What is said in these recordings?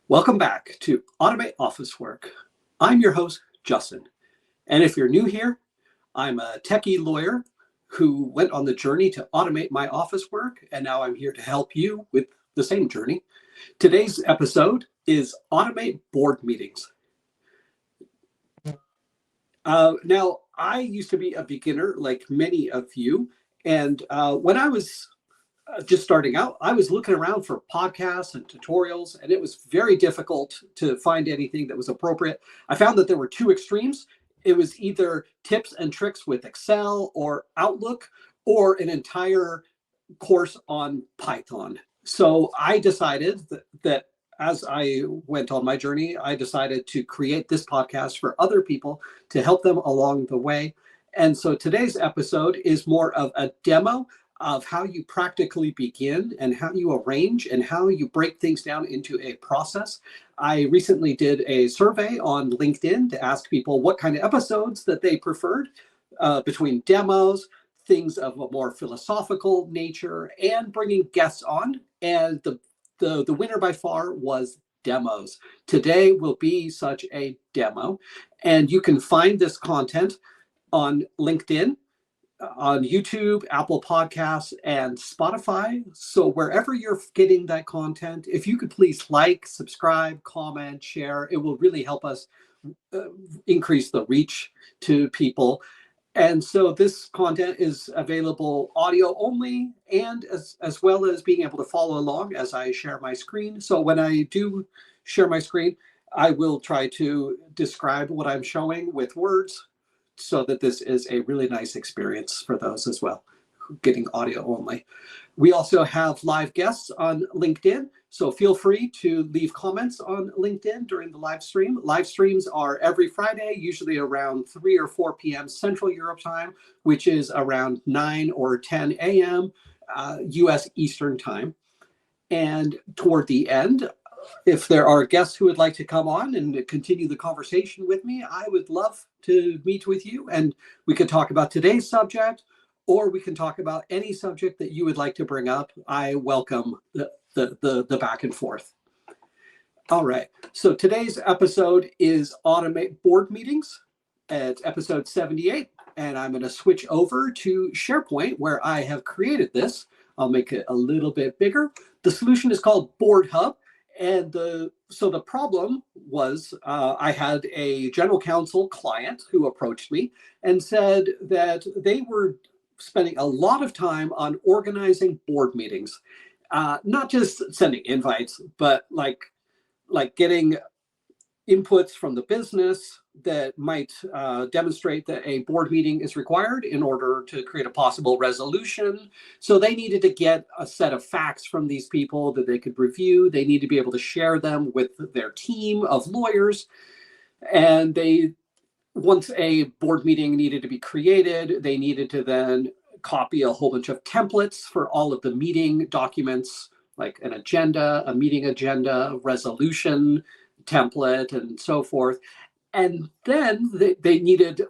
Welcome back to Automate Office Work. I'm your host, Justin. And if you're new here, I'm a techie lawyer who went on the journey to automate my office work, and now I'm here to help you with the same journey. Today's episode is Automate Board Meetings. Now, I used to be a beginner like many of you, and when I was just starting out, I was looking around for podcasts and tutorials, and it was very difficult to find anything that was appropriate. I found that there were two extremes. It was either tips and tricks with Excel or Outlook, or an entire course on Python. So I decided that as I went on my journey, I decided to create this podcast for other people to help them along the way. And so today's episode is more of a demo of how you practically begin and how you arrange and how you break things down into a process. I recently did a survey on LinkedIn to ask people what kind of episodes that they preferred between demos, things of a more philosophical nature, and bringing guests on. And the winner by far was demos. Today will be such a demo. And you can find this content on LinkedIn, on YouTube, Apple Podcasts, and Spotify. So wherever you're getting that content, if you could please like, subscribe, comment, share, it will really help us increase the reach to people. And so this content is available audio only, and as well as being able to follow along as I share my screen. So when I do share my screen, I will try to describe what I'm showing with words, so that this is a really nice experience for those as well, getting audio only. We also have live guests on LinkedIn, so feel free to leave comments on LinkedIn during the live stream. Live streams are every Friday, usually around 3 or 4 p.m. Central Europe time, which is around 9 or 10 a.m. U.S. Eastern time. And toward the end, if there are guests who would like to come on and continue the conversation with me, I would love to meet with you, and we could talk about today's subject, or we can talk about any subject that you would like to bring up. I welcome the back and forth. All right, so today's episode is Automate Board Meetings. It's episode 78, and I'm going to switch over to SharePoint, where I have created this. I'll make it a little bit bigger. The solution is called Board Hub. And so the problem was I had a general counsel client who approached me and said that they were spending a lot of time on organizing board meetings, not just sending invites, but like getting inputs from the business that might demonstrate that a board meeting is required in order to create a possible resolution. So they needed to get a set of facts from these people that they could review. They need to be able to share them with their team of lawyers. And once a board meeting needed to be created, they needed to then copy a whole bunch of templates for all of the meeting documents, like an agenda, a meeting agenda, resolution template, and so forth. And then they needed,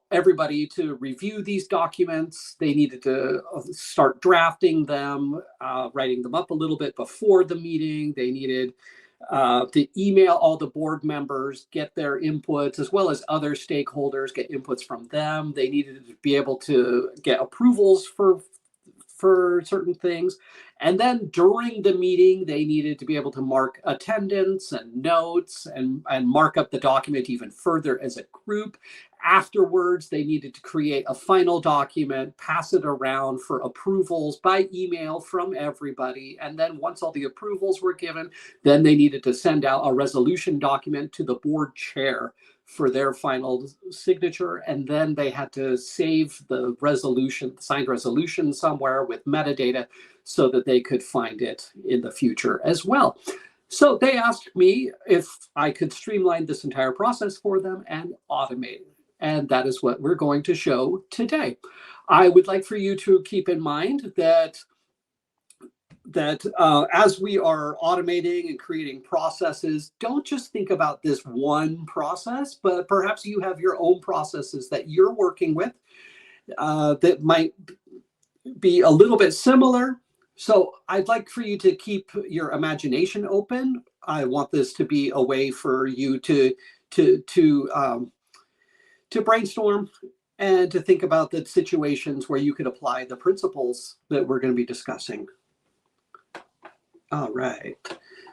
everybody to review these documents. They needed to start drafting them, writing them up a little bit before the meeting. They needed to email all the board members, get their inputs, as well as other stakeholders, get inputs from them. They needed to be able to get approvals for certain things. And then during the meeting, they needed to be able to mark attendance and notes and mark up the document even further as a group. Afterwards, they needed to create a final document, pass it around for approvals by email from everybody. And then once all the approvals were given, then they needed to send out a resolution document to the board chair for their final signature. And then they had to save the signed resolution somewhere with metadata so that they could find it in the future as well. So they asked me if I could streamline this entire process for them and automate it. And that is what we're going to show today. I would like for you to keep in mind that as we are automating and creating processes, don't just think about this one process, but perhaps you have your own processes that you're working with that might be a little bit similar. So I'd like for you to keep your imagination open I want this to be a way for you to brainstorm and to think about the situations where you could apply the principles that we're going to be discussing. All right.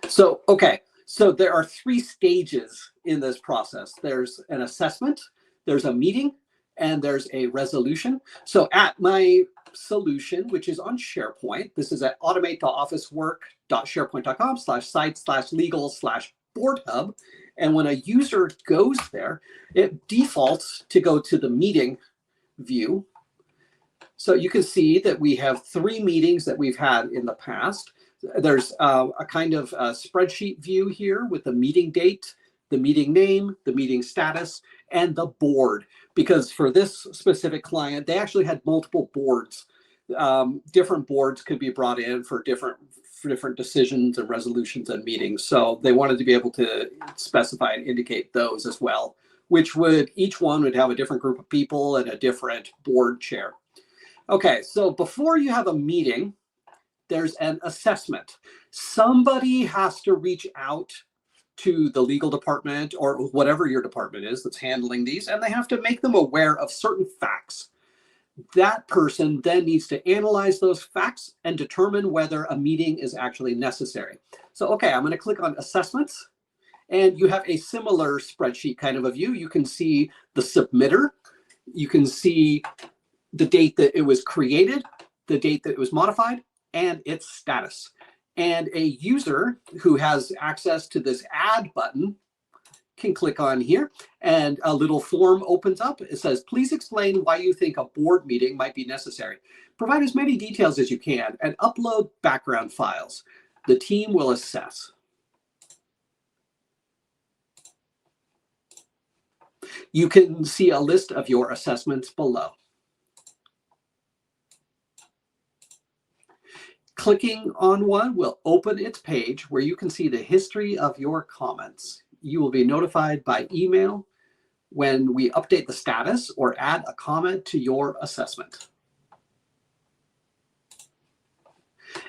So, okay. So there are 3 stages in this process. There's an assessment, there's a meeting, and there's a resolution. So at my solution, which is on SharePoint, this is at automate.officework.sharepoint.com/site/legal/board hub. And when a user goes there, it defaults to go to the meeting view. So you can see that we have 3 meetings that we've had in the past. There's a kind of a spreadsheet view here with the meeting date, the meeting name, the meeting status, and the board. Because for this specific client, they actually had multiple boards. Different boards could be brought in for different decisions and resolutions and meetings. So they wanted to be able to specify and indicate those as well, which would, each one would have a different group of people and a different board chair. Okay, so before you have a meeting, there's an assessment. Somebody has to reach out to the legal department or whatever your department is that's handling these, and they have to make them aware of certain facts. That person then needs to analyze those facts and determine whether a meeting is actually necessary. So, okay, I'm going to click on assessments, and you have a similar spreadsheet kind of a view. You can see the submitter. You can see the date that it was created, the date that it was modified, and its status. And a user who has access to this add button can click on here, and a little form opens up. It says, please explain why you think a board meeting might be necessary. Provide as many details as you can and upload background files. The team will assess. You can see a list of your assessments below. Clicking on one will open its page where you can see the history of your comments. You will be notified by email when we update the status or add a comment to your assessment.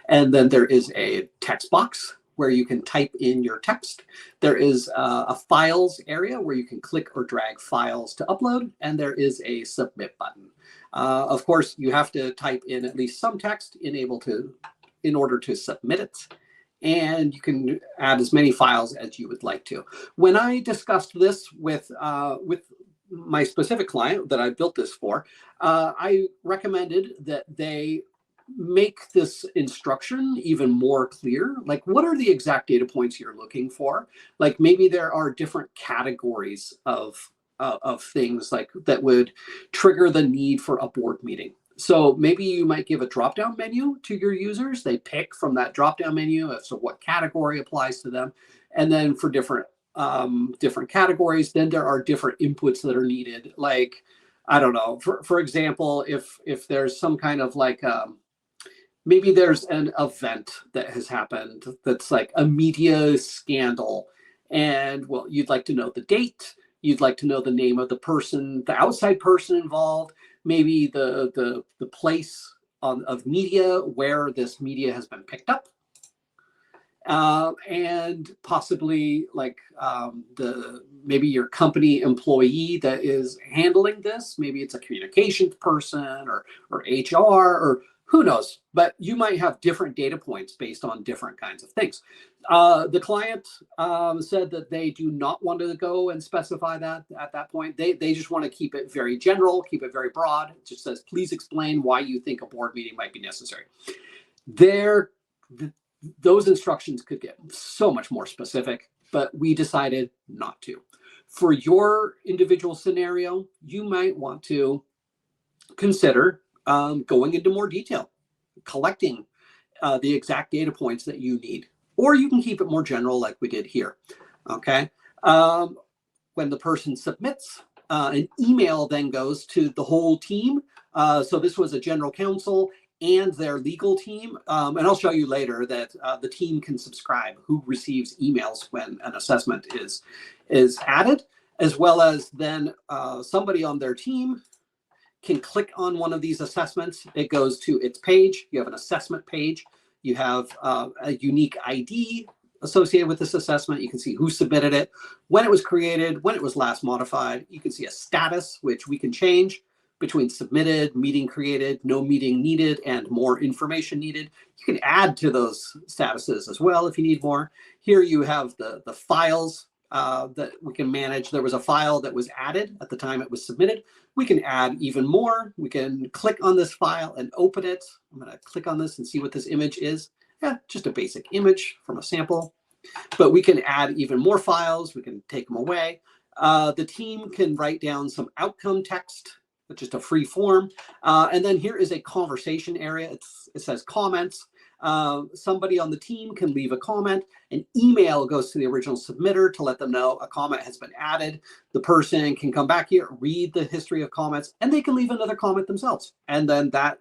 And then there is a text box where you can type in your text. There is a files area where you can click or drag files to upload, and there is a submit button. Of course, you have to type in at least some text in order to submit it, and you can add as many files as you would like to. When I discussed this with my specific client that I built this for, I recommended that they make this instruction even more clear. Like, what are the exact data points you're looking for? Like, maybe there are different categories of things like that would trigger the need for a board meeting. So maybe you might give a drop-down menu to your users. They pick from that drop-down menu as to what category applies to them. And then for different categories, then there are different inputs that are needed. Like, I don't know, for example, if there's some kind of like, maybe there's an event that has happened that's like a media scandal. And well, you'd like to know the date. You'd like to know the name of the person, the outside person involved, maybe the place of media where this media has been picked up, and possibly like maybe your company employee that is handling this. Maybe it's a communications person or HR or who knows, but you might have different data points based on different kinds of things. The client said that they do not want to go and specify that at that point. They just want to keep it very general, keep it very broad. It just says, please explain why you think a board meeting might be necessary. Those instructions could get so much more specific, but we decided not to. For your individual scenario, you might want to consider going into more detail, collecting the exact data points that you need, or you can keep it more general like we did here. Okay. When the person submits, an email then goes to the whole team. So this was a general counsel and their legal team. And I'll show you later that the team can subscribe who receives emails when an assessment is added, as well as then somebody on their team can click on one of these assessments. It goes to its page. You have an assessment page. You have a unique ID associated with this assessment. You can see who submitted it, when it was created, when it was last modified. You can see a status, which we can change between submitted, meeting created, no meeting needed, and more information needed. You can add to those statuses as well if you need more. Here you have the files that we can manage. There was a file that was added at the time it was submitted. We can add even more. We can click on this file and open it. I'm going to click on this and see what this image is. Yeah, just a basic image from a sample. But we can add even more files. We can take them away. The team can write down some outcome text, just a free form. And then here is a conversation area. It says comments. Somebody on the team can leave a comment. An email goes to the original submitter to let them know a comment has been added. The person can come back here, read the history of comments, and they can leave another comment themselves. And then that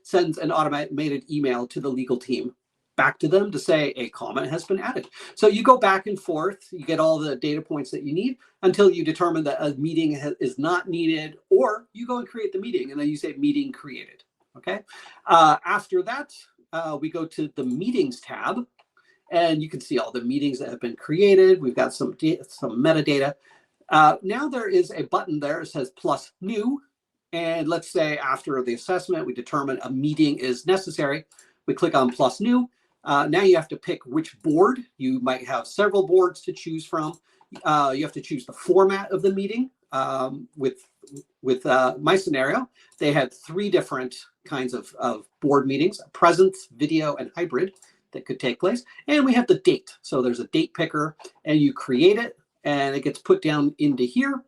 sends an automated email to the legal team back to them to say a comment has been added. So you go back and forth, you get all the data points that you need until you determine that a meeting is not needed, or you go and create the meeting and then you say meeting created. Okay. After that, we go to the meetings tab and you can see all the meetings that have been created. We've got some metadata. Now there is a button there. It says plus new. And let's say after the assessment, we determine a meeting is necessary. We click on plus new. Now you have to pick which board. You might have several boards to choose from. You have to choose the format of the meeting. With my scenario, they had 3 different kinds of board meetings: presence, video, and hybrid that could take place. And we have the date. So there's a date picker, and you create it, and it gets put down into here.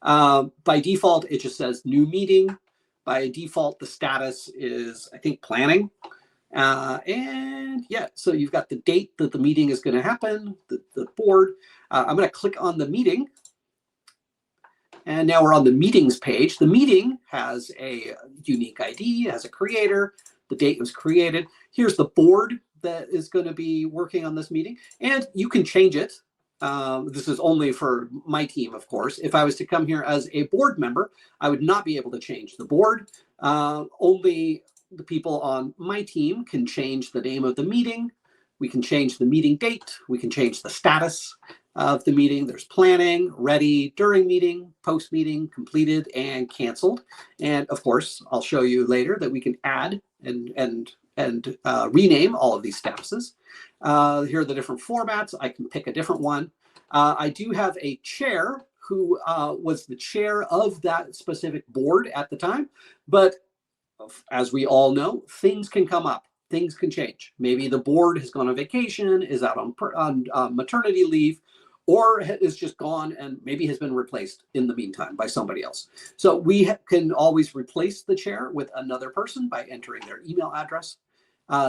By default, it just says new meeting. By default, the status is, I think, planning. And yeah, so you've got the date that the meeting is going to happen, the board. I'm going to click on the meeting. And now we're on the meetings page. The meeting has a unique ID, has a creator, the date was created. Here's the board that is going to be working on this meeting, and you can change it. This is only for my team, of course. If I was to come here as a board member, I would not be able to change the board. Only the people on my team can change the name of the meeting. We can change the meeting date. We can change the status of the meeting. There's planning, ready, during meeting, post meeting, completed, and canceled. And of course, I'll show you later that we can add and rename all of these statuses. Here are the different formats. I can pick a different one. I do have a chair who was the chair of that specific board at the time, but as we all know, things can come up. Things can change. Maybe the board has gone on vacation, is out on maternity leave, or is just gone and maybe has been replaced in the meantime by somebody else. So we can always replace the chair with another person by entering their email address.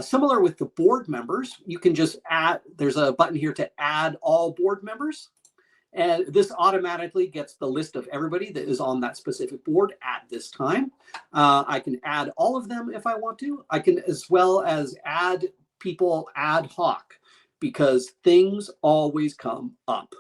Similar with the board members, you can just add, there's a button here to add all board members. And this automatically gets the list of everybody that is on that specific board at this time. I can add all of them if I want to. I can as well as add people ad hoc, because things always come up.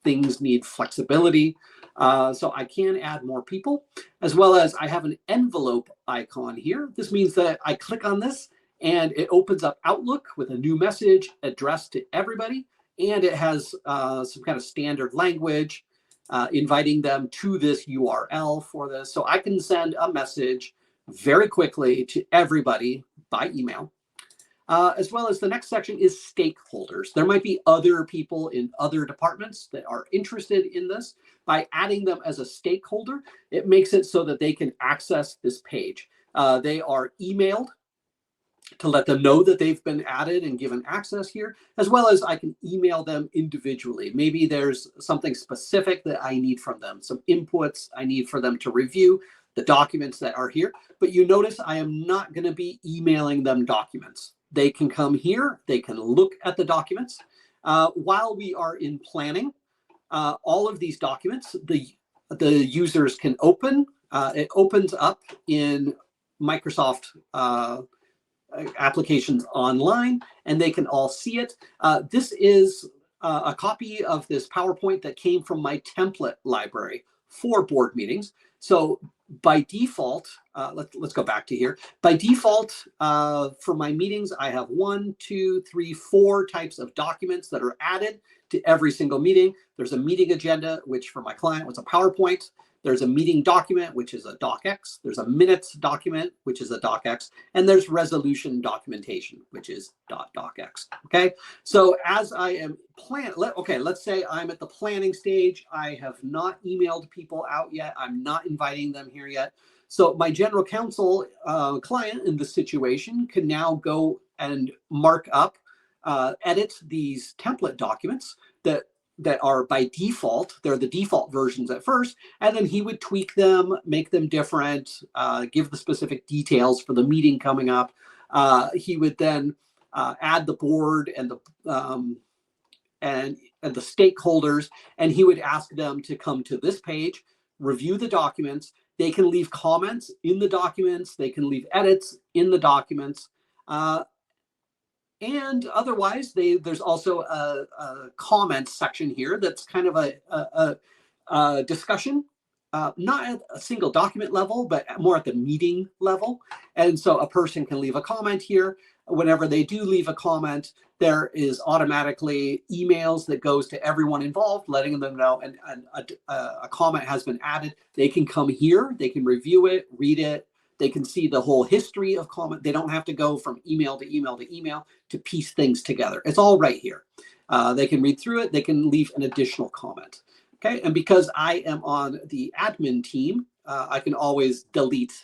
Things need flexibility. So I can add more people, as well as I have an envelope icon here. This means that I click on this and it opens up Outlook with a new message addressed to everybody. And it has some kind of standard language inviting them to this URL for this. So I can send a message very quickly to everybody by email. As well as the next section is stakeholders. There might be other people in other departments that are interested in this. By adding them as a stakeholder, it makes it so that they can access this page. They are emailed to let them know that they've been added and given access here, as well as I can email them individually. Maybe there's something specific that I need from them, some inputs I need for them to review the documents that are here. But you notice I am not going to be emailing them documents. They can come here, they can look at the documents. While we are in planning, all of these documents, the users can open. It opens up in Microsoft applications online, and they can all see it. This is a copy of this PowerPoint that came from my template library for board meetings. So by default, let's go back to here. By default, for my meetings, I have 1, 2, 3, 4 types of documents that are added to every single meeting. There's a meeting agenda, which for my client was a PowerPoint. There's a meeting document, which is a docx. There's a minutes document, which is a docx. And there's resolution documentation, which is .docx. Okay. So as I am let's say I'm at the planning stage. I have not emailed people out yet. I'm not inviting them here yet. So my general counsel client in this situation can now go and mark up, edit these template documents that are by default. They're the default versions at first, and then he would tweak them, make them different, give the specific details for the meeting coming up. He would then add the board and the stakeholders, and he would ask them to come to this page, review the documents. They can leave comments in the documents. They can leave edits in the documents. And otherwise, there's also a comments section here that's kind of a discussion, not at a single document level, but more at the meeting level. And so a person can leave a comment here. Whenever they do leave a comment, there is automatically emails that goes to everyone involved, letting them know, and a comment has been added. They can come here, they can review it, read it. They can see the whole history of comment. They don't have to go from email to email to email to piece things together. It's all right here. They can read through it. They can leave an additional comment. Okay, and because I am on the admin team, I can always delete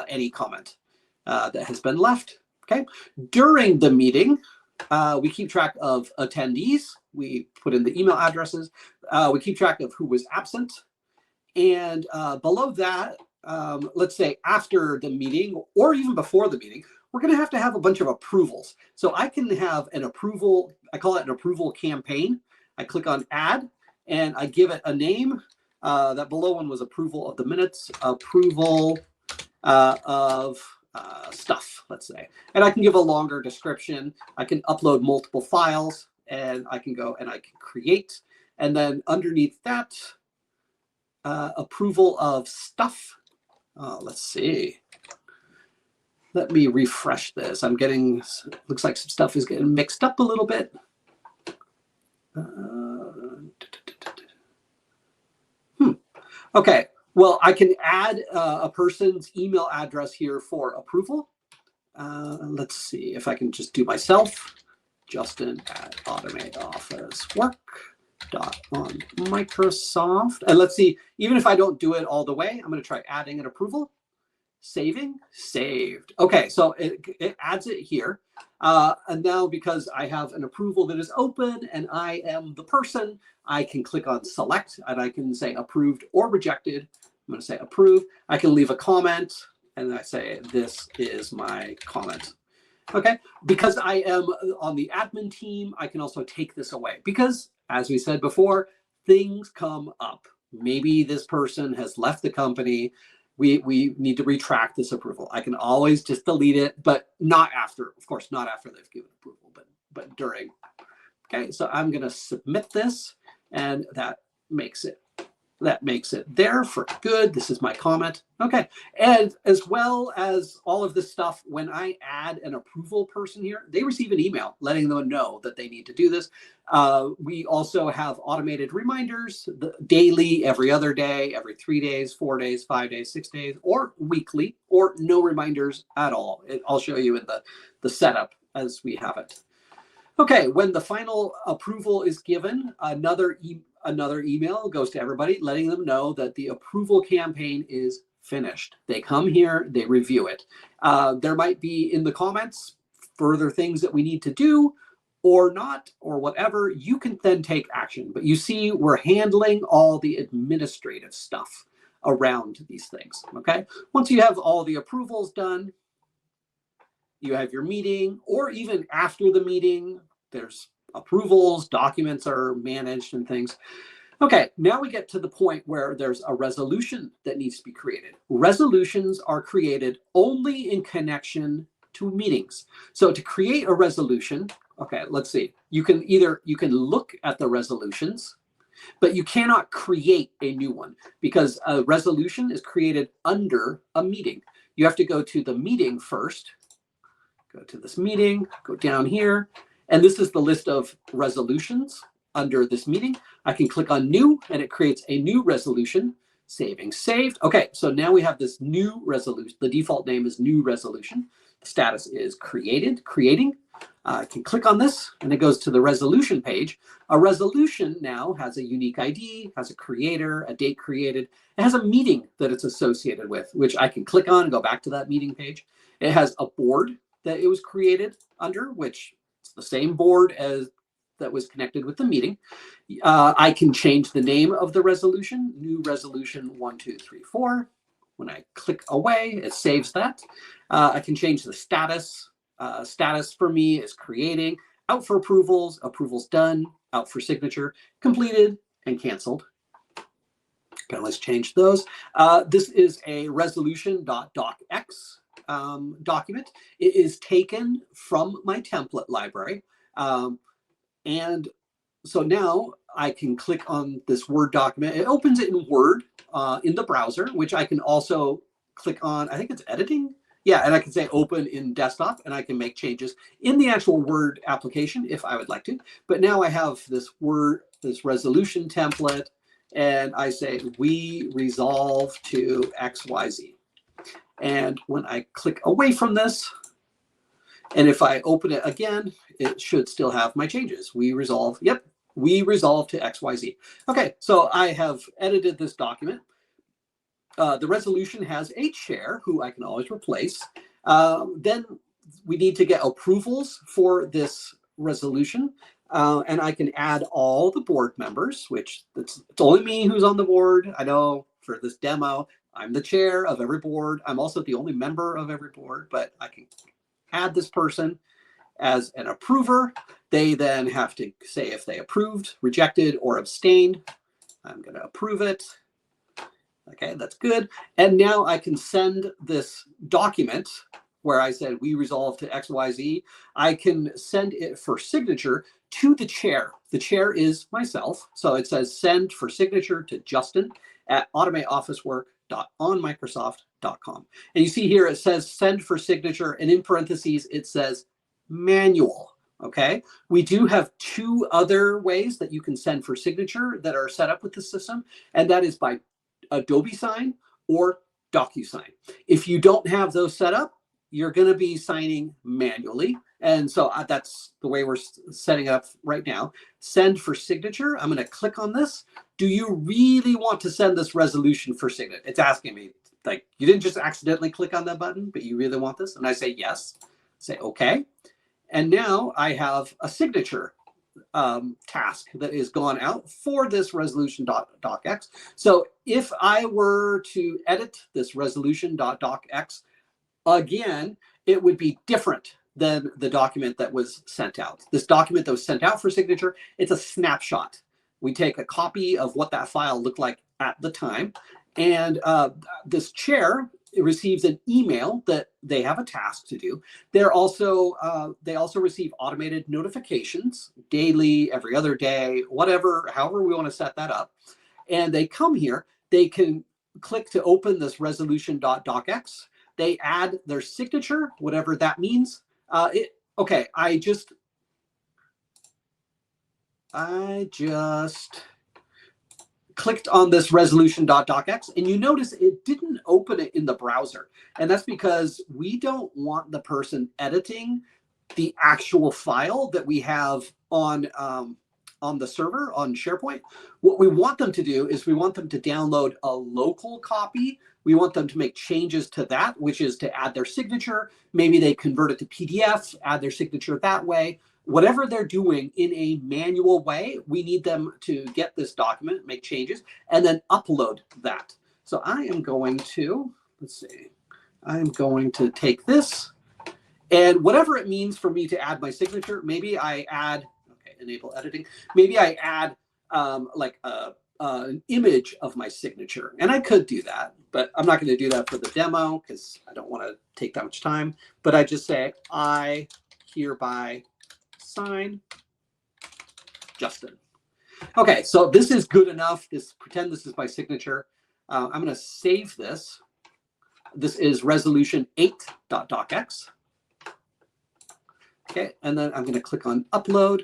any comment that has been left. Okay, during the meeting, we keep track of attendees. We put in the email addresses. We keep track of who was absent. And below that, let's say after the meeting or even before the meeting, we're going to have a bunch of approvals. So I can have an approval. I call it an approval campaign. I click on add and I give it a name. That below one was approval of the minutes, approval of stuff, let's say. And I can give a longer description. I can upload multiple files, and I can go and I can create. And then underneath that, approval of stuff. Let's see. Let me refresh this. Looks like some stuff is getting mixed up a little bit. Okay, well, I can add a person's email address here for approval. Let's see if I can just do myself. Justin at automateofficework.on Microsoft. And let's see, even if I don't do it all the way, I'm going to try adding an approval. Saving, saved. Okay, so it adds it here. And now because I have an approval that is open and I am the person, I can click on select and I can say approved or rejected. I'm going to say approve. I can leave a comment and I say, this is my comment. Okay, because I am on the admin team, I can also take this away because, as we said before, things come up. Maybe this person has left the company. We need to retract this approval. I can always just delete it, but not after, of course, not after they've given approval, but during. Okay, so I'm going to submit this, and that makes it there for good. This is my comment. Okay, and as well as all of this stuff, when I add an approval person here, they receive an email letting them know that they need to do this. We also have automated reminders daily, every other day, every 3 days, 4 days, 5 days, 6 days, or weekly, or no reminders at all. I'll show you in the setup as we have it. Okay, when the final approval is given, another email goes to everybody letting them know that the approval campaign is finished. They come here, they review it. There might be in the comments further things that we need to do or not, or whatever. You can then take action. But you see, we're handling all the administrative stuff around these things, okay? Once you have all the approvals done, you have your meeting, or even after the meeting, there's approvals, documents are managed and things. Okay, now we get to the point where there's a resolution that needs to be created. Resolutions are created only in connection to meetings. So to create a resolution, okay, let's see. You can look at the resolutions, but you cannot create a new one because a resolution is created under a meeting. you have to go to the meeting first. Go to this meeting, go down here, and this is the list of resolutions under this meeting. I can click on new and it creates a new resolution. Saving, saved. Okay, so now we have this new resolution. The default name is new resolution. The status is created, creating. I can click on this and it goes to the resolution page. A resolution now has a unique ID, has a creator, a date created. It has a meeting that it's associated with, which I can click on and go back to that meeting page. It has a board that it was created under, which is the same board as that was connected with the meeting. I can change the name of the resolution, new resolution 1234. When I click away, it saves that. I can change the status. Status for me is creating, out for approvals, approvals done, out for signature, completed, and canceled. Okay, let's change those. This is a resolution.docx document. It is taken from my template library. And so now I can click on this Word document. It opens it in Word in the browser, which I can also click on. I think it's editing. Yeah, and I can say open in desktop and I can make changes in the actual Word application if I would like to. But now I have this Word, this resolution template, and I say we resolve to XYZ. And when I click away from this, and if I open it again, it should still have my changes. We resolve, yep, we resolve to XYZ. Okay, so I have edited this document. The resolution has a chair who I can always replace. Then we need to get approvals for this resolution. And I can add all the board members, which it's only me who's on the board. I know for this demo, I'm the chair of every board. I'm also the only member of every board, but I can add this person as an approver. They then have to say if they approved, rejected, or abstained. I'm going to approve it. Okay, that's good. And now I can send this document where I said we resolve to XYZ. I can send it for signature to the chair. The chair is myself. So it says send for signature to Justin at automateofficework.onmicrosoft.com. And you see here it says send for signature, and in parentheses it says manual. Okay, we do have two other ways that you can send for signature that are set up with the system, and that is by Adobe Sign or DocuSign. If you don't have those set up, you're going to be signing manually. And so that's the way we're setting it up right now. Send for signature. I'm going to click on this. Do you really want to send this resolution for signature? It's asking me, like, you didn't just accidentally click on that button, but you really want this? And I say yes. Say okay. And now I have a signature task that is gone out for this resolution.docx. So if I were to edit this resolution.docx again, it would be different than the document that was sent out. This document that was sent out for signature, it's a snapshot. We take a copy of what that file looked like at the time. And this chair receives an email that they have a task to do. They also receive automated notifications daily, every other day, whatever, however we want to set that up. And they come here, they can click to open this resolution.docx. They add their signature, whatever that means. Okay, I just clicked on this resolution.docx, and you notice it didn't open it in the browser. And that's because we don't want the person editing the actual file that we have on the server on SharePoint. What we want them to do is we want them to download a local copy. We want them to make changes to that, which is to add their signature. Maybe they convert it to PDF, add their signature that way. Whatever they're doing in a manual way, we need them to get this document, make changes, and then upload that. So I am going to, let's see, I'm going to take this, and whatever it means for me to add my signature, maybe I add, okay, enable editing. Maybe I add like an image of my signature, and I could do that, but I'm not going to do that for the demo because I don't want to take that much time. But I just say, I hereby sign Justin. Okay, so this is good enough. Pretend this is my signature. I'm going to save this. This is resolution 8.docx. Okay, and then I'm going to click on upload.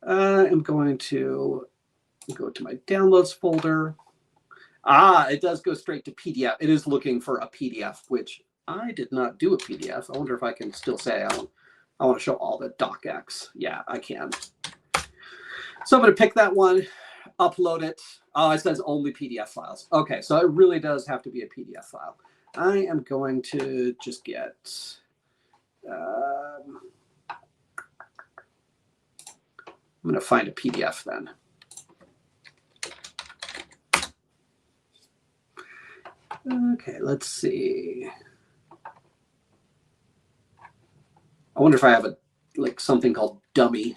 I'm going to go to my downloads folder. It does go straight to PDF. It is looking for a PDF, which I did not do a PDF. I wonder if I can still say I want to show all the docx. Yeah, I can. So I'm going to pick that one, upload it. Oh, it says only PDF files. Okay, so it really does have to be a PDF file. I am going to just get I'm going to find a PDF then. Okay, let's see. I wonder if I have something called dummy.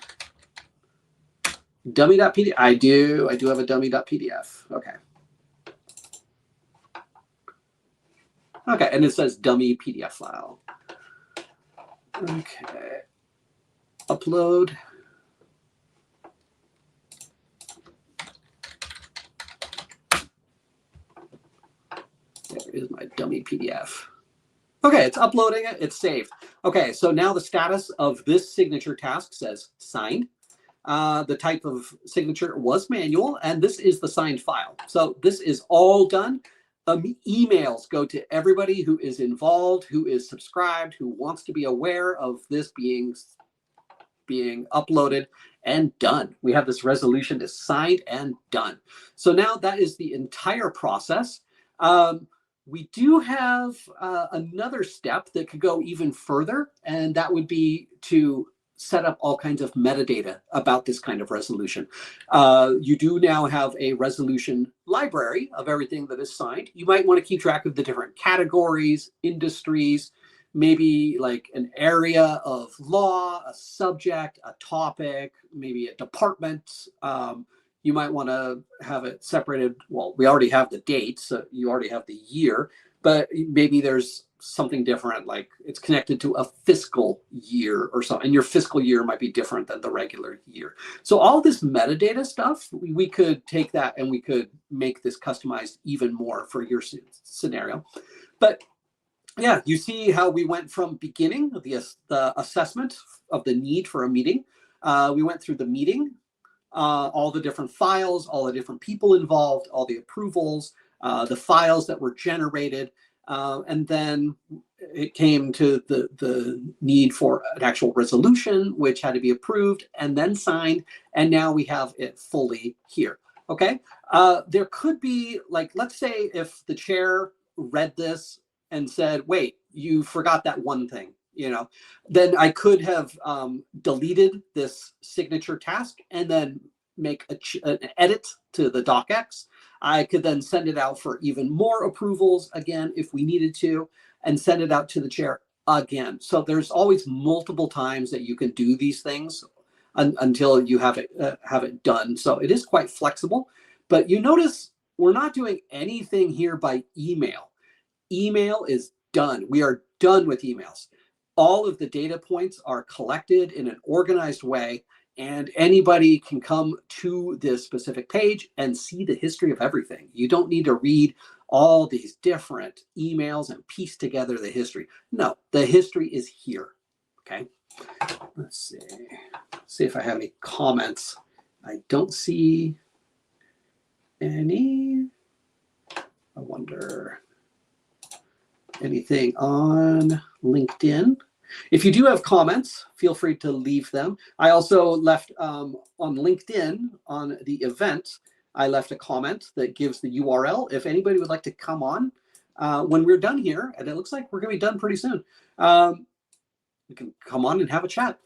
Dummy.pdf. I do have a dummy.pdf. Okay. Okay, and it says dummy PDF file. Okay. Upload. There is my dummy PDF. Okay, it's uploading it. It's saved. Okay, so now the status of this signature task says signed. The type of signature was manual, and this is the signed file. So this is all done. Emails go to everybody who is involved, who is subscribed, who wants to be aware of this being uploaded and done. We have this resolution is signed and done. So now that is the entire process. We do have another step that could go even further, and that would be to set up all kinds of metadata about this kind of resolution. You do now have a resolution library of everything that is signed. You might want to keep track of the different categories, industries, maybe like an area of law, a subject, a topic, maybe a department. You might want to have it separated. Well, we already have the date, so you already have the year, but maybe there's something different, like it's connected to a fiscal year or something, and your fiscal year might be different than the regular year. So all this metadata stuff, we could take that and we could make this customized even more for your scenario. But yeah, you see how we went from beginning, the assessment of the need for a meeting. We went through the meeting, all the different files, all the different people involved, all the approvals, the files that were generated. And then it came to the need for an actual resolution, which had to be approved and then signed. And now we have it fully here. Okay. There could be, like, let's say if the chair read this and said, wait, you forgot that one thing, then I could have deleted this signature task and then make an edit to the docx. I could then send it out for even more approvals again if we needed to, and send it out to the chair again. So there's always multiple times that you can do these things until you have it done. So it is quite flexible. But you notice we're not doing anything here by email. Email is done. We are done with emails. All of the data points are collected in an organized way, and anybody can come to this specific page and see the history of everything. You don't need to read all these different emails and piece together the history. No, the history is here. Okay. Let's see if I have any comments. I don't see any. I wonder anything on LinkedIn. If you do have comments, feel free to leave them. I also left on LinkedIn on the event, I left a comment that gives the URL. If anybody would like to come on when we're done here, and it looks like we're going to be done pretty soon, we can come on and have a chat.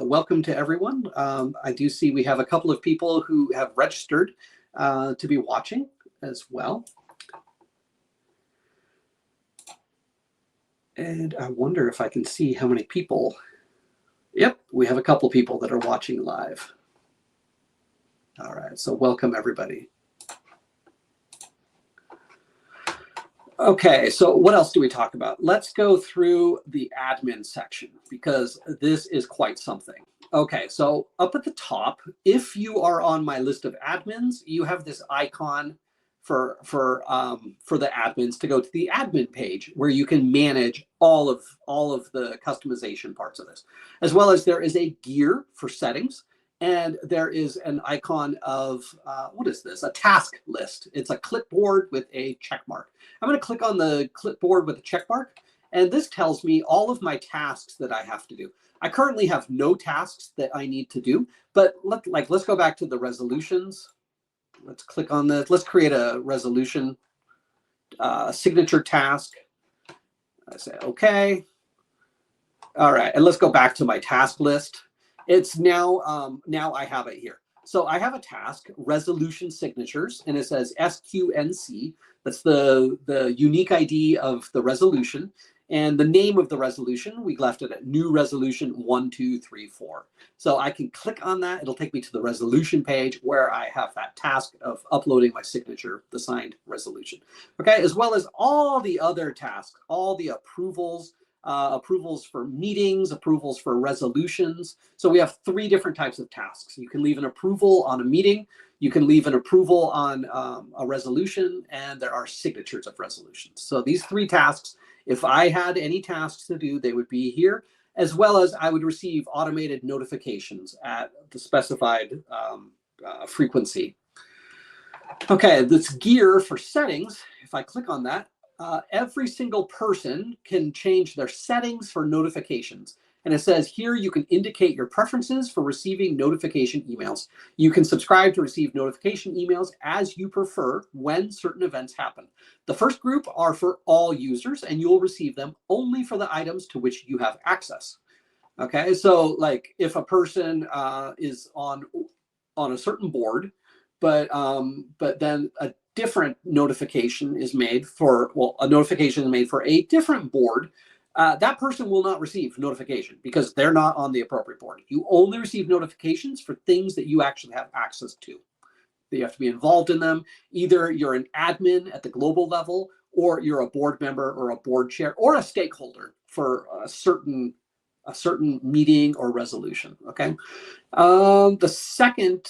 Welcome to everyone. I do see we have a couple of people who have registered to be watching as well. And I wonder if I can see how many people. Yep, we have a couple people that are watching live. All right, so welcome everybody. Okay, so what else do we talk about? Let's go through the admin section because this is quite something. Okay, so up at the top, if you are on my list of admins, you have this icon for the admins to go to the admin page where you can manage all of the customization parts of this, as well as there is a gear for settings. And there is an icon of, what is this? A task list. It's a clipboard with a check mark. I'm going to click on the clipboard with a check mark, and this tells me all of my tasks that I have to do. I currently have no tasks that I need to do, but let's go back to the resolutions. Let's click on this. Let's create a resolution signature task. I say, okay. All right, and let's go back to my task list. It's now, now I have it here. So I have a task, resolution signatures, and it says SQNC. That's the unique ID of the resolution. And the name of the resolution, we left it at new resolution 1234. So I can click on that. It'll take me to the resolution page where I have that task of uploading my signature, the signed resolution. Okay, as well as all the other tasks, all the approvals, approvals for meetings, approvals for resolutions. So we have 3 different types of tasks. You can leave an approval on a meeting, you can leave an approval on a resolution, and there are signatures of resolutions. So these 3 tasks, if I had any tasks to do, they would be here, as well as I would receive automated notifications at the specified frequency. Okay, this gear for settings, if I click on that, every single person can change their settings for notifications. And it says here you can indicate your preferences for receiving notification emails. You can subscribe to receive notification emails as you prefer when certain events happen. The first group are for all users, and you'll receive them only for the items to which you have access. Okay, so like if a person is on a certain board, but then a different notification is made for, well, a notification is made for a different board, that person will not receive notification because they're not on the appropriate board. You only receive notifications for things that you actually have access to. You have to be involved in them. Either you're an admin at the global level, or you're a board member or a board chair or a stakeholder for a certain meeting or resolution. Okay. The second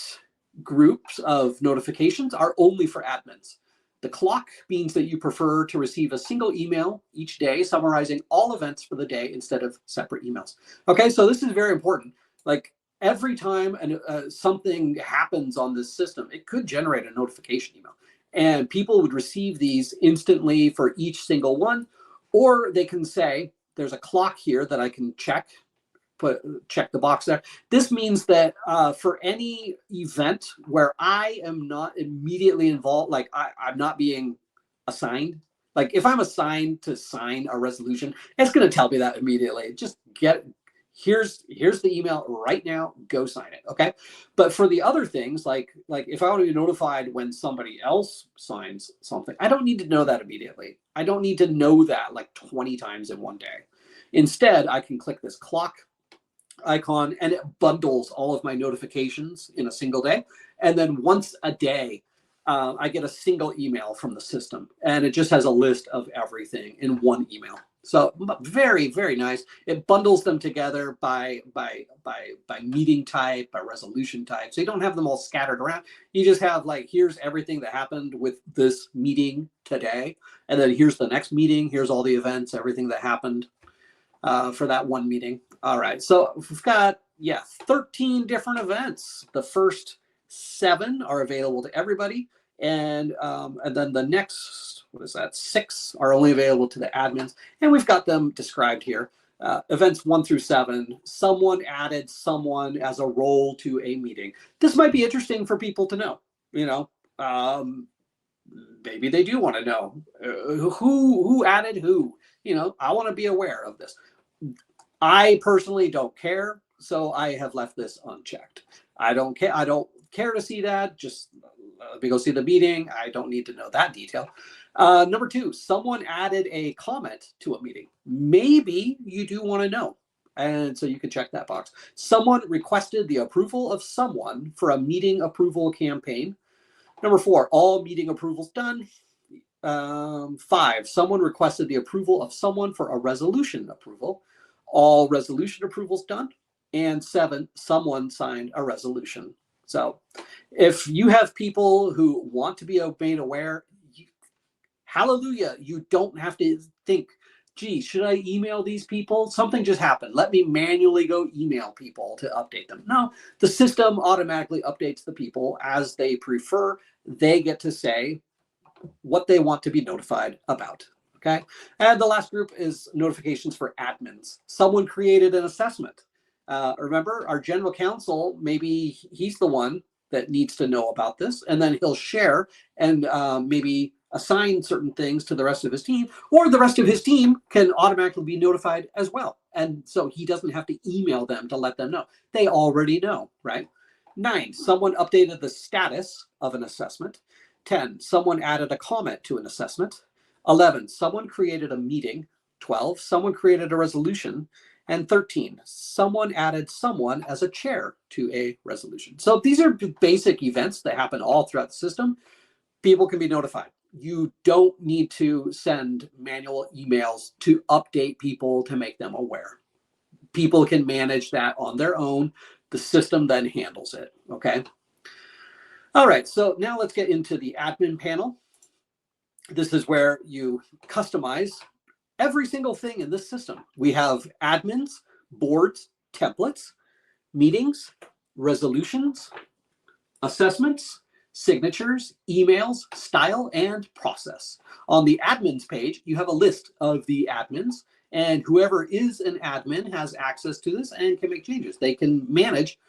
groups of notifications are only for admins. The clock means that you prefer to receive a single email each day summarizing all events for the day instead of separate emails. Okay, so this is very important. Like every time something happens on this system, it could generate a notification email, and people would receive these instantly for each single one, or they can say there's a clock here that I can check the box there. This means that for any event where I am not immediately involved, like I'm not being assigned, like if I'm assigned to sign a resolution, it's going to tell me that immediately. Just here's the email right now, go sign it. Okay. But for the other things, like if I want to be notified when somebody else signs something, I don't need to know that immediately. I don't need to know that like 20 times in one day. Instead, I can click this clock icon and it bundles all of my notifications in a single day. And then once a day, I get a single email from the system, and it just has a list of everything in one email. So very, very nice. It bundles them together by meeting type, by resolution type. So you don't have them all scattered around. You just have like, here's everything that happened with this meeting today. And then here's the next meeting. Here's all the events, everything that happened for that one meeting. All right, so we've got, 13 different events. The first 7 are available to everybody. And then the next, 6 are only available to the admins. And we've got them described here. Events 1 through 7, someone added someone as a role to a meeting. This might be interesting for people to know, maybe they do want to know who added who, I want to be aware of this. I personally don't care, so I have left this unchecked. I don't care. I don't care to see that. Just let me go see the meeting. I don't need to know that detail. Number 2, someone added a comment to a meeting. Maybe you do want to know, and so you can check that box. Someone requested the approval of someone for a meeting approval campaign. Number 4, all meeting approvals done. 5, someone requested the approval of someone for a resolution approval. All resolution approvals done. And 7, someone signed a resolution. So if you have people who want to be made aware, hallelujah, you don't have to think, gee, should I email these people? Something just happened. Let me manually go email people to update them. No, the system automatically updates the people as they prefer. They get to say what they want to be notified about. Okay. And the last group is notifications for admins. Someone created an assessment. Remember, our general counsel, maybe he's the one that needs to know about this, and then he'll share and maybe assign certain things to the rest of his team, or the rest of his team can automatically be notified as well. And so he doesn't have to email them to let them know. They already know, right? 9, someone updated the status of an assessment. 10, someone added a comment to an assessment. 11, someone created a meeting. 12, someone created a resolution. And 13, someone added someone as a chair to a resolution. So these are basic events that happen all throughout the system. People can be notified. You don't need to send manual emails to update people to make them aware. People can manage that on their own. The system then handles it, okay? All right, so now let's get into the admin panel. This is where you customize every single thing in this system. We have admins, boards, templates, meetings, resolutions, assessments, signatures, emails, style, and process. On the admins page, you have a list of the admins, and whoever is an admin has access to this and can make changes. They can manage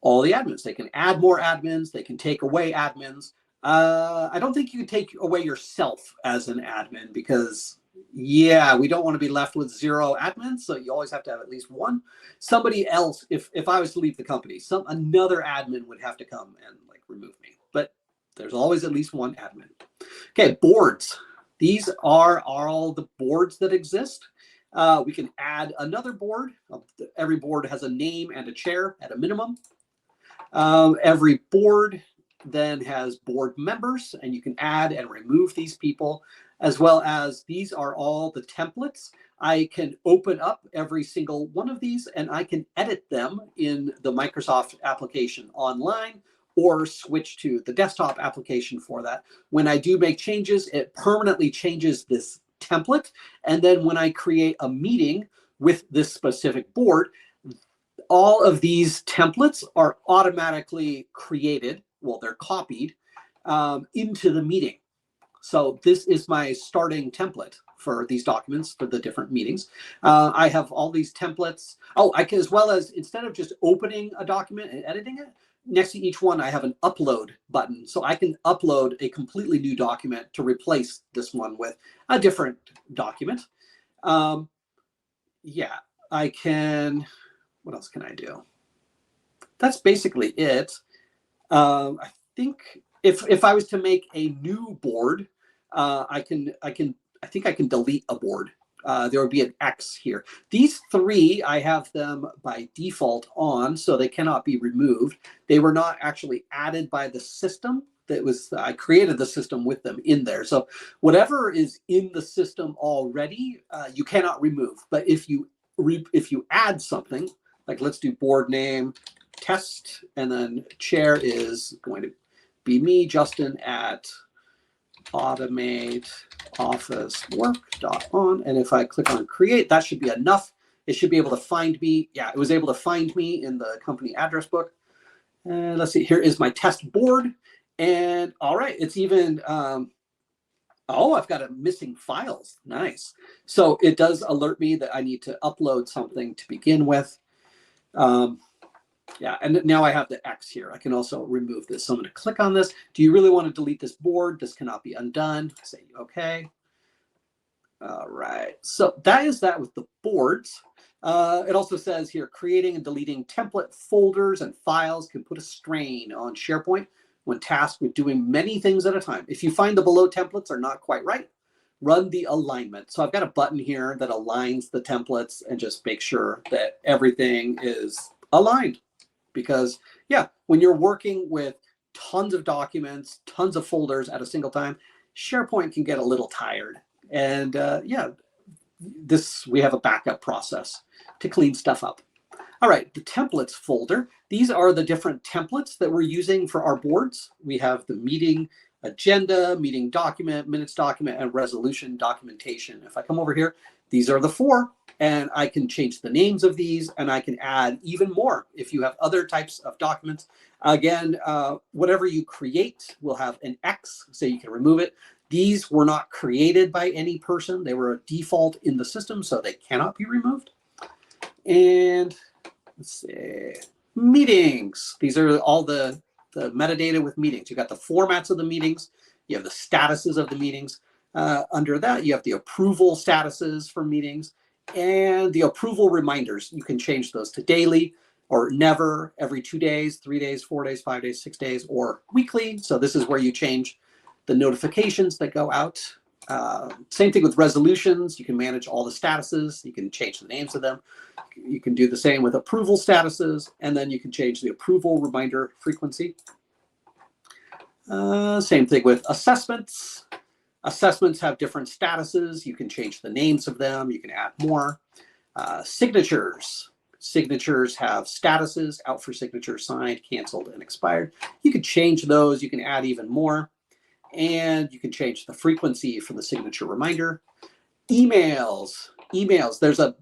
all the admins. They can add more admins. They can take away admins. I don't think you can take away yourself as an admin because, yeah, we don't want to be left with 0 admins. So you always have to have at least one. Somebody else, if I was to leave the company, another admin would have to come and like remove me. But there's always at least one admin. Okay, boards. These are all the boards that exist. We can add another board. Every board has a name and a chair at a minimum. Every board then has board members, and you can add and remove these people, as well as these are all the templates. I can open up every single one of these, and I can edit them in the Microsoft application online or switch to the desktop application for that. When I do make changes, it permanently changes this template. And then when I create a meeting with this specific board, all of these templates are automatically created. Well, they're copied into the meeting. So this is my starting template for these documents for the different meetings. I have all these templates. Oh, I can, as well as instead of just opening a document and editing it, next to each one, I have an upload button. So I can upload a completely new document to replace this one with a different document. Yeah, I can, what else can I do? That's basically it. I think if I was to make a new board, I think I can delete a board. There would be an X here. These 3, I have them by default on, so they cannot be removed. They were not actually added by the system. I created the system with them in there. So whatever is in the system already, you cannot remove. But if you add something, like let's do board name, test, and then chair is going to be me, Justin, at automateofficework.on. And if I click on create, that should be enough. It should be able to find me. Yeah, it was able to find me in the company address book. And let's see, here is my test board. And all right, it's even, oh, I've got missing files. Nice. So it does alert me that I need to upload something to begin with. Yeah, and now I have the X here. I can also remove this. So I'm going to click on this. Do you really want to delete this board? This cannot be undone. Say OK. All right. So that is that with the boards. It also says here, creating and deleting template folders and files can put a strain on SharePoint when tasked with doing many things at a time. If you find the below templates are not quite right, run the alignment. So I've got a button here that aligns the templates and just make sure that everything is aligned. Because, yeah, when you're working with tons of documents, tons of folders at a single time, SharePoint can get a little tired. And yeah, we have a backup process to clean stuff up. All right, the templates folder. These are the different templates that we're using for our boards. We have the meeting agenda, meeting document, minutes document, and resolution documentation. If I come over here, these are the 4, and I can change the names of these, and I can add even more if you have other types of documents. Again, whatever you create will have an X, so you can remove it. These were not created by any person. They were a default in the system, so they cannot be removed. And let's see, meetings. These are all the metadata with meetings. You got the formats of the meetings. You have the statuses of the meetings. Under that, you have the approval statuses for meetings and the approval reminders. You can change those to daily or never, every 2 days, 3 days, 4 days, 5 days, 6 days, or weekly. So this is where you change the notifications that go out. Same thing with resolutions. You can manage all the statuses. You can change the names of them. You can do the same with approval statuses, and then you can change the approval reminder frequency. Same thing with assessments. Assessments have different statuses. You can change the names of them. You can add more. Signatures. Signatures have statuses: out for signature, signed, canceled, and expired. You can change those. You can add even more. And you can change the frequency for the signature reminder. Emails. There's a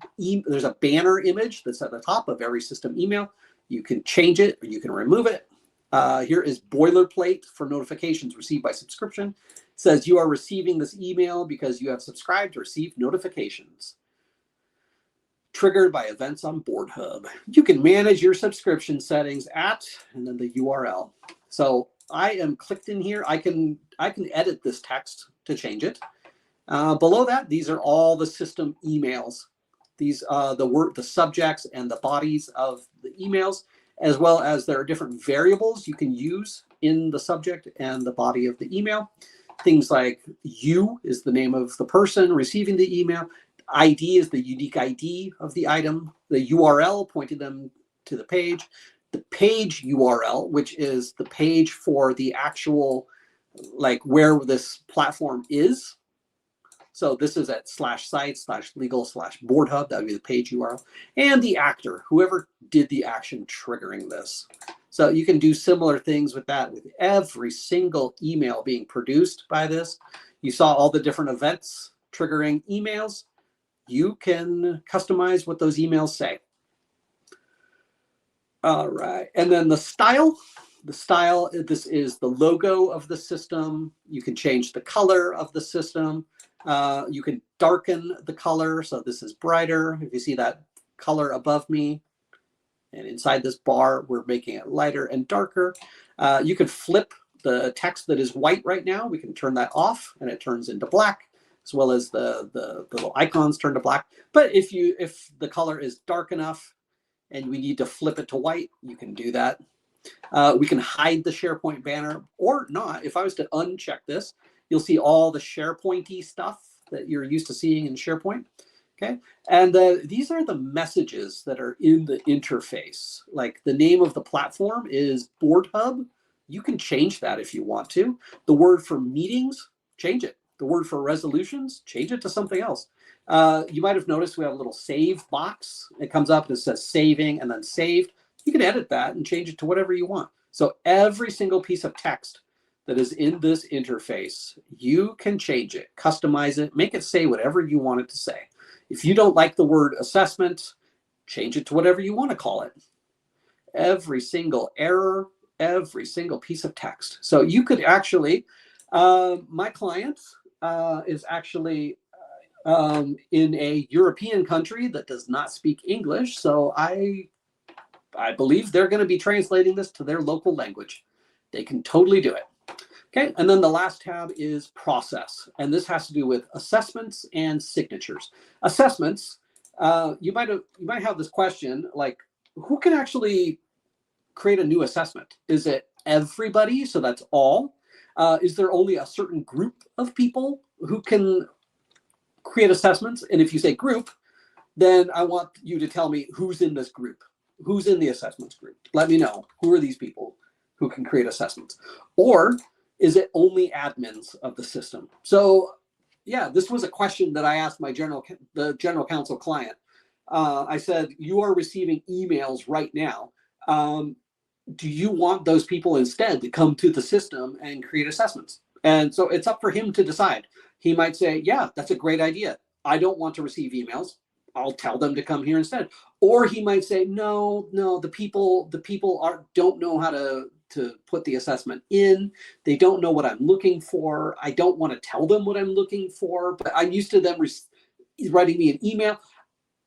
banner image that's at the top of every system email. You can change it or you can remove it. Here is boilerplate for notifications received by subscription. It says you are receiving this email because you have subscribed to receive notifications triggered by events on BoardHub. You can manage your subscription settings at, and then the URL. So I am clicked in here. I can edit this text to change it. Below that, these are all the system emails. These the subjects and the bodies of the emails, as well as there are different variables you can use in the subject and the body of the email. Things like U is the name of the person receiving the email. ID is the unique ID of the item. The URL pointing them to the page. The page URL, which is the page for the actual, like where this platform is. So this is at /site/legal/BoardHub. That would be the page URL. And the actor, whoever did the action triggering this. So you can do similar things with that, with every single email being produced by this. You saw all the different events triggering emails. You can customize what those emails say. All right, and then the style. The style, this is the logo of the system. You can change the color of the system. You can darken the color, so this is brighter. If you see that color above me, and inside this bar, we're making it lighter and darker. You can flip the text that is white right now. We can turn that off, and it turns into black, as well as the little icons turn to black. But if the color is dark enough and we need to flip it to white, you can do that. We can hide the SharePoint banner or not. If I was to uncheck this, you'll see all the SharePoint-y stuff that you're used to seeing in SharePoint. Okay, and these are the messages that are in the interface. Like the name of the platform is BoardHub. You can change that if you want to. The word for meetings, change it. The word for resolutions, change it to something else. You might have noticed we have a little save box. It comes up and it says saving and then saved. You can edit that and change it to whatever you want. So every single piece of text that is in this interface, you can change it, customize it, make it say whatever you want it to say. If you don't like the word assessment, change it to whatever you want to call it. Every single error, every single piece of text. So you could actually, my client is actually in a European country that does not speak English. So I believe they're going to be translating this to their local language. They can totally do it. Okay, and then the last tab is process, and this has to do with assessments and signatures. Assessments, you might have this question like, who can actually create a new assessment? Is it everybody? So that's all. Is there only a certain group of people who can create assessments? And if you say group, then I want you to tell me who's in this group. Who's in the assessments group? Let me know. Who are these people who can create assessments? Or is it only admins of the system? So yeah, this was a question that I asked the general counsel client. I said, you are receiving emails right now. Do you want those people instead to come to the system and create assessments? And so it's up for him to decide. He might say, yeah, that's a great idea. I don't want to receive emails. I'll tell them to come here instead. Or he might say, no, the people don't know how to put the assessment in. They don't know what I'm looking for. I don't want to tell them what I'm looking for, but I'm used to them writing me an email.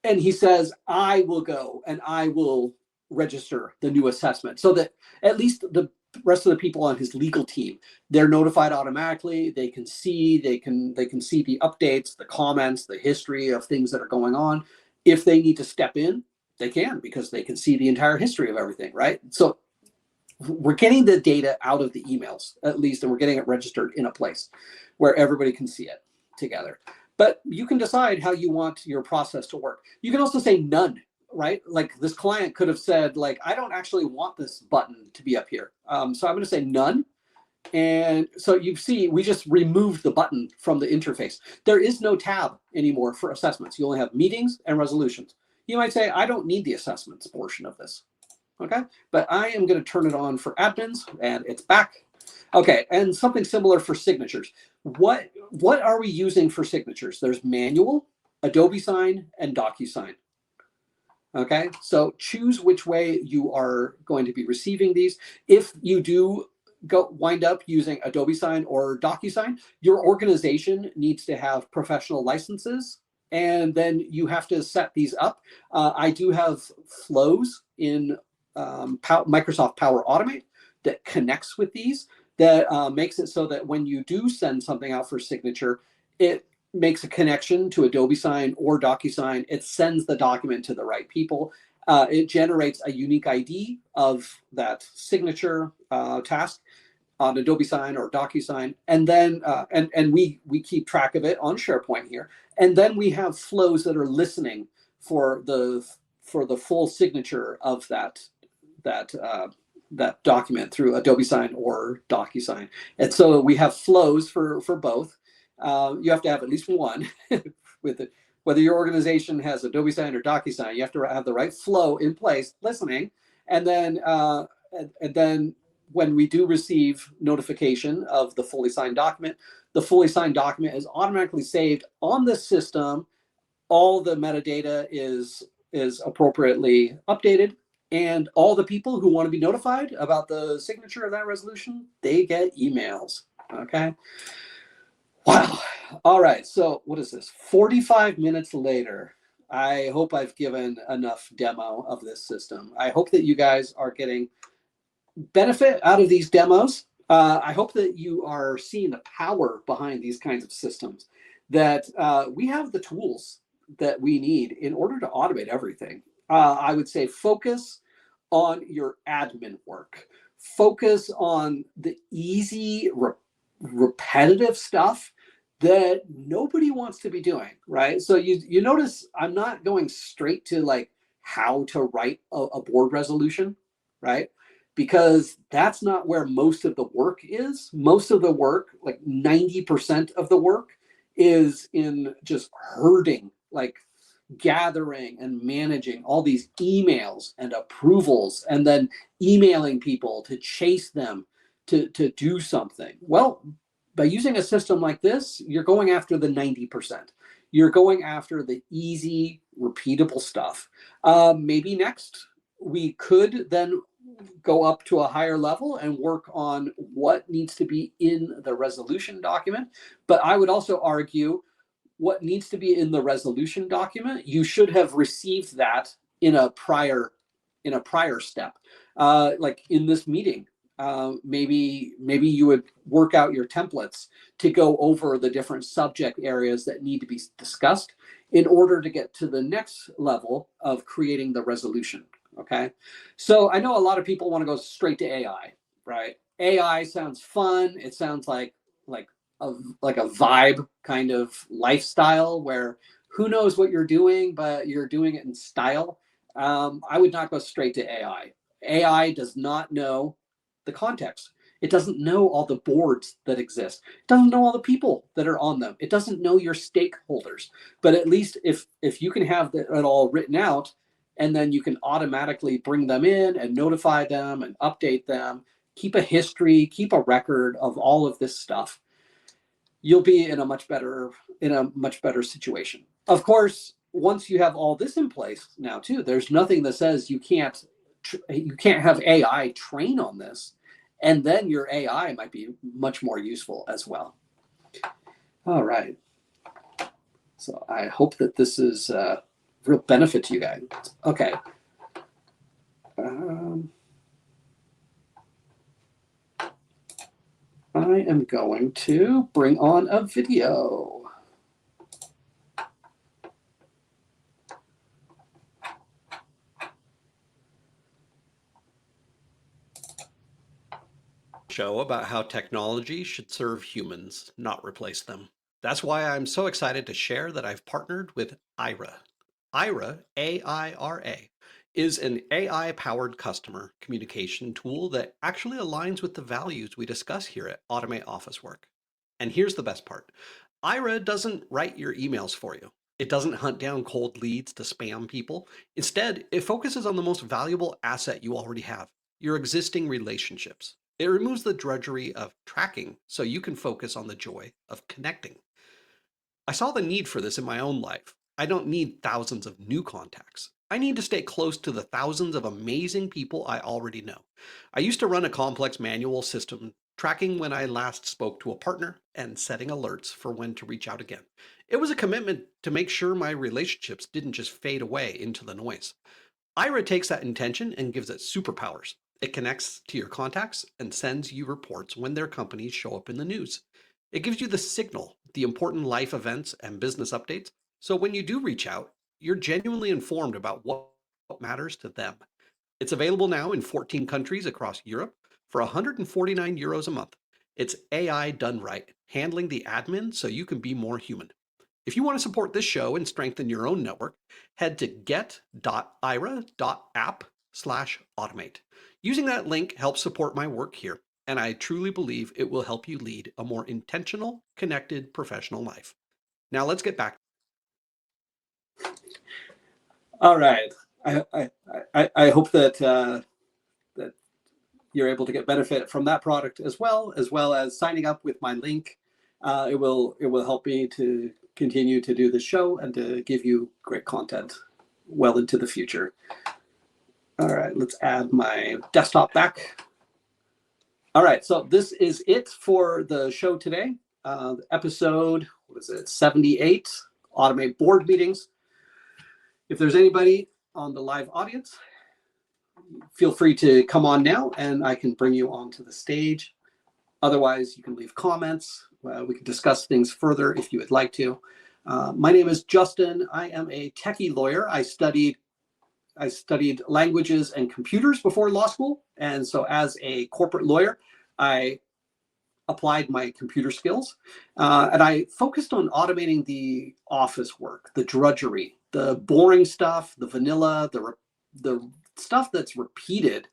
And he says, I will go and I will register the new assessment so that at least the rest of the people on his legal team, they're notified automatically. They can see the updates, the comments, the history of things that are going on. If they need to step in, they can, because they can see the entire history of everything, right? So we're getting the data out of the emails at least, and we're getting it registered in a place where everybody can see it together. But you can decide how you want your process to work. You can also say none, right? Like this client could have said, like, I don't actually want this button to be up here. So I'm going to say none. And so you see, we just removed the button from the interface. There is no tab anymore for assessments. You only have meetings and resolutions. You might say, I don't need the assessments portion of this. Okay, but I am going to turn it on for admins, and it's back. Okay, and something similar for signatures. What are we using for signatures? There's Manual, Adobe Sign, and DocuSign. Okay, so choose which way you are going to be receiving these. If you do wind up using Adobe Sign or DocuSign, your organization needs to have professional licenses, and then you have to set these up. I do have flows in Microsoft Power Automate that connects with these, that makes it so that when you do send something out for signature, it makes a connection to Adobe Sign or DocuSign. It sends the document to the right people. It generates a unique ID of that signature task on Adobe Sign or DocuSign, and then and we keep track of it on SharePoint here. And then we have flows that are listening for the full signature of that document through Adobe Sign or DocuSign. And so we have flows for both. You have to have at least one with it. Whether your organization has Adobe Sign or DocuSign, you have to have the right flow in place, listening. And then when we do receive notification of the fully signed document, the fully signed document is automatically saved on the system. All the metadata is appropriately updated. And all the people who want to be notified about the signature of that resolution, they get emails. Okay. Wow. All right. So what is this? 45 minutes later. I hope I've given enough demo of this system. I hope that you guys are getting benefit out of these demos. I hope that you are seeing the power behind these kinds of systems, that we have the tools that we need in order to automate everything. I would say focus on your admin work. Focus on the easy, repetitive stuff that nobody wants to be doing, right? So you notice I'm not going straight to like how to write a board resolution, right? Because that's not where most of the work is. Most of the work, like 90% of the work, is in just herding, like gathering and managing all these emails and approvals, and then emailing people to chase them to do something. Well, by using a system like this, you're going after the 90%. You're going after the easy, repeatable stuff. Maybe next we could then go up to a higher level and work on what needs to be in the resolution document. But I would also argue what needs to be in the resolution document, you should have received that in a prior step. Like in this meeting, maybe you would work out your templates to go over the different subject areas that need to be discussed in order to get to the next level of creating the resolution. Okay, so I know a lot of people want to go straight to AI, right? AI sounds fun. It sounds like a vibe kind of lifestyle where who knows what you're doing, but you're doing it in style. I would not go straight to AI. AI does not know the context. It doesn't know all the boards that exist. It doesn't know all the people that are on them. It doesn't know your stakeholders. But at least if you can have it all written out and then you can automatically bring them in and notify them and update them, keep a history, keep a record of all of this stuff. You'll be in a much better situation. Of course, once you have all this in place now too, there's nothing that says you can't have AI train on this, and then your AI might be much more useful as well. All right. So I hope that this is a real benefit to you guys. Okay. I am going to bring on a video. Show about how technology should serve humans, not replace them. That's why I'm so excited to share that I've partnered with Aira. Aira, A-I-R-A, is an AI-powered customer communication tool that actually aligns with the values we discuss here at Automate Office Work. And here's the best part. Aira doesn't write your emails for you. It doesn't hunt down cold leads to spam people. Instead, it focuses on the most valuable asset you already have, your existing relationships. It removes the drudgery of tracking so you can focus on the joy of connecting. I saw the need for this in my own life. I don't need thousands of new contacts. I need to stay close to the thousands of amazing people I already know. I used to run a complex manual system tracking when I last spoke to a partner and setting alerts for when to reach out again. It was a commitment to make sure my relationships didn't just fade away into the noise. Aira takes that intention and gives it superpowers. It connects to your contacts and sends you reports when their companies show up in the news. It gives you the signal, the important life events and business updates, so when you do reach out, you're genuinely informed about what matters to them. It's available now in 14 countries across Europe for €149 a month. It's AI done right, handling the admin so you can be more human. If you want to support this show and strengthen your own network, head to get.aira.app/automate. Using that link helps support my work here, and I truly believe it will help you lead a more intentional, connected professional life. Now let's get back. All right. I hope that that you're able to get benefit from that product as well as signing up with my link. It will help me to continue to do the show and to give you great content well into the future. All right, let's add my desktop back. All right, so this is it for the show today. Episode, 78, Automate Board Meetings. If there's anybody on the live audience, feel free to come on now and I can bring you onto the stage. Otherwise, you can leave comments. We can discuss things further if you would like to. My name is Justin. I am a techie lawyer. I studied languages and computers before law school. And so as a corporate lawyer, I applied my computer skills. And I focused on automating the office work, the drudgery, the boring stuff, the vanilla, the stuff that's repeated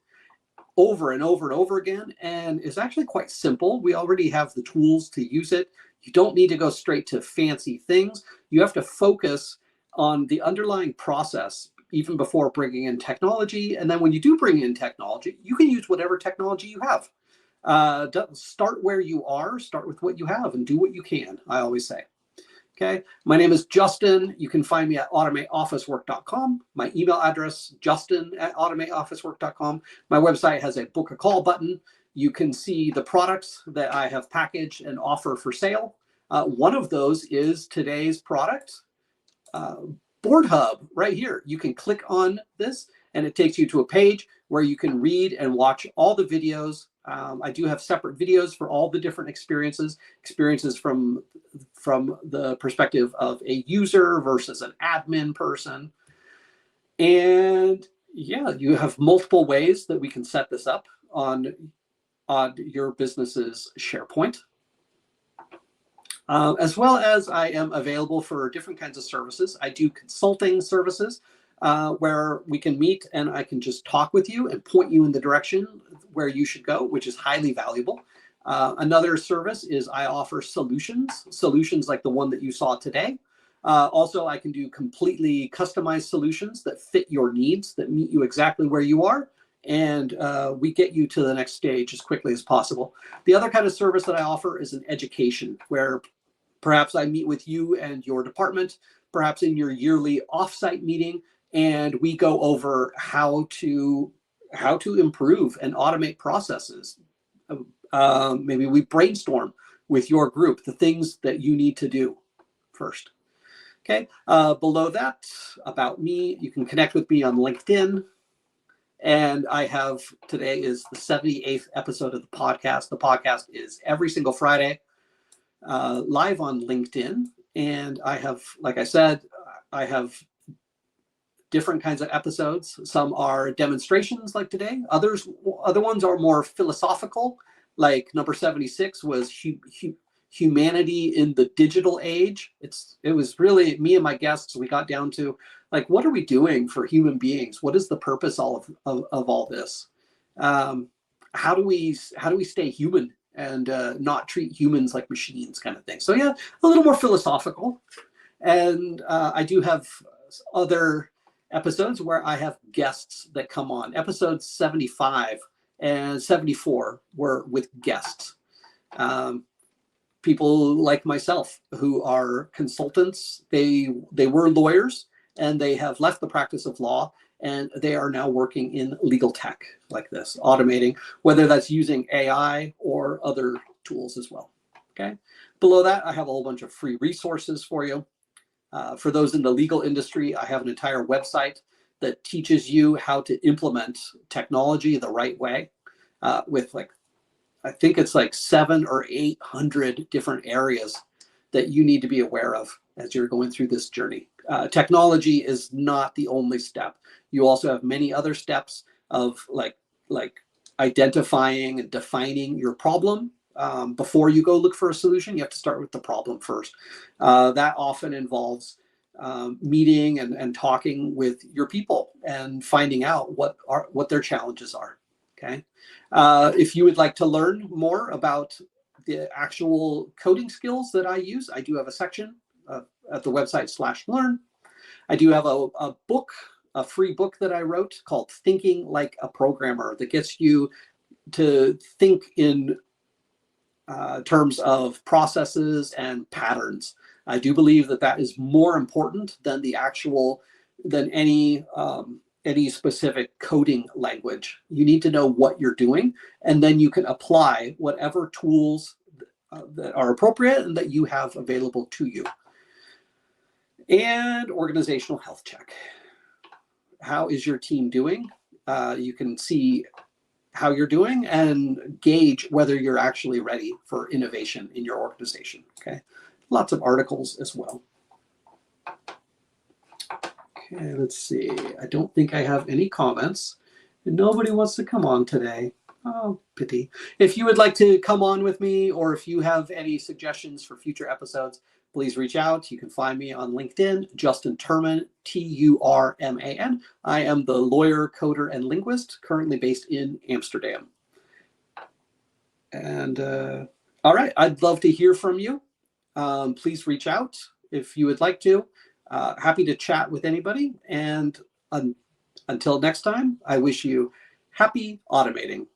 over and over and over again, and is actually quite simple. We already have the tools to use it. You don't need to go straight to fancy things. You have to focus on the underlying process even before bringing in technology. And then when you do bring in technology, you can use whatever technology you have. Start where you are, start with what you have and do what you can, I always say. Okay, my name is Justin. You can find me at automateofficework.com. My email address, justin@automateofficework.com. My website has a book a call button. You can see the products that I have packaged and offer for sale. One of those is today's product, Board Hub, right here. You can click on this and it takes you to a page where you can read and watch all the videos. I do have separate videos for all the different experiences from the perspective of a user versus an admin person. And yeah, you have multiple ways that we can set this up on your business's SharePoint. As well as I am available for different kinds of services. I do consulting services where we can meet and I can just talk with you and point you in the direction where you should go, which is highly valuable. Another service is I offer solutions like the one that you saw today. Also, I can do completely customized solutions that fit your needs, that meet you exactly where you are, and we get you to the next stage as quickly as possible. The other kind of service that I offer is an education, where perhaps I meet with you and your department, perhaps in your yearly offsite meeting, and we go over how to improve and automate processes. Maybe we brainstorm with your group the things that you need to do first. Okay. Below that, about me, you can connect with me on LinkedIn. And I have, today is the 78th episode of the podcast. The podcast is every single Friday, live on LinkedIn. And I have, like I said, I have different kinds of episodes. Some are demonstrations like today. Other ones are more philosophical, like number 76 was humanity in the digital age. It was really me and my guests, we got down to like, what are we doing for human beings? What is the purpose of all this? How do we stay human and not treat humans like machines, kind of thing? So yeah, a little more philosophical. And I do have other episodes where I have guests that come on. Episodes 75 and 74 were with guests. People like myself who are consultants. They were lawyers and they have left the practice of law and they are now working in legal tech like this, automating, whether that's using AI or other tools as well. Okay. Below that, I have a whole bunch of free resources for you. For those in the legal industry, I have an entire website that teaches you how to implement technology the right way with like, I think it's like 700 or 800 different areas that you need to be aware of as you're going through this journey. Technology is not the only step. You also have many other steps of like identifying and defining your problem. Before you go look for a solution, you have to start with the problem first. That often involves meeting and talking with your people and finding out what their challenges are. Okay. If you would like to learn more about the actual coding skills that I use, I do have a section at the website /learn. I do have a book, a free book that I wrote called Thinking Like a Programmer that gets you to think in terms of processes and patterns. I do believe that is more important than any specific coding language. You need to know what you're doing, and then you can apply whatever tools that are appropriate and that you have available to you. And organizational health check. How is your team doing? You can see how you're doing and gauge whether you're actually ready for innovation in your organization. Okay, lots of articles as well. Okay, let's see. I don't think I have any comments. Nobody wants to come on today. Oh, pity. If you would like to come on with me, or if you have any suggestions for future episodes, please reach out. You can find me on LinkedIn, Justin Turman, Turman. I am the lawyer, coder, and linguist, currently based in Amsterdam. And all right, I'd love to hear from you. Please reach out if you would like to. Happy to chat with anybody. And until next time, I wish you happy automating.